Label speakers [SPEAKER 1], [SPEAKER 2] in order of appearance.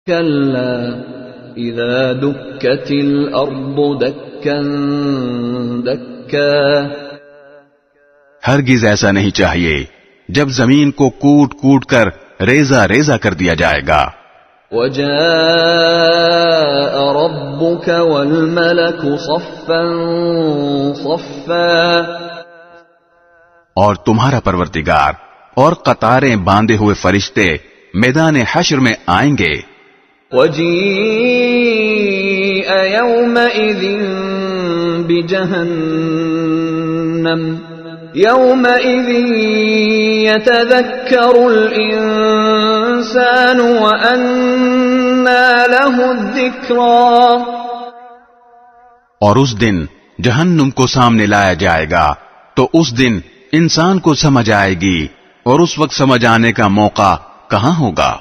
[SPEAKER 1] كلا إذا دكت الأرض دكا دكا
[SPEAKER 2] ہرگز ایسا نہیں چاہیے جب زمین کو کوٹ کوٹ کر ریزہ ریزہ کر دیا جائے گا.
[SPEAKER 1] وجاء ربك والملك صفا صفا
[SPEAKER 2] اور تمہارا پروردگار اور قطاریں باندھے ہوئے فرشتے میدان حشر میں آئیں گے.
[SPEAKER 1] وجيء يومئذ بجهنم يومئذ يتذكر الإنسان وأنى له الذكرى
[SPEAKER 2] اور اس دن جہنم کو سامنے لایا جائے گا تو اس دن انسان کو سمجھ آئے گی، اور اس وقت سمجھ آنے کا موقع کہاں ہوگا.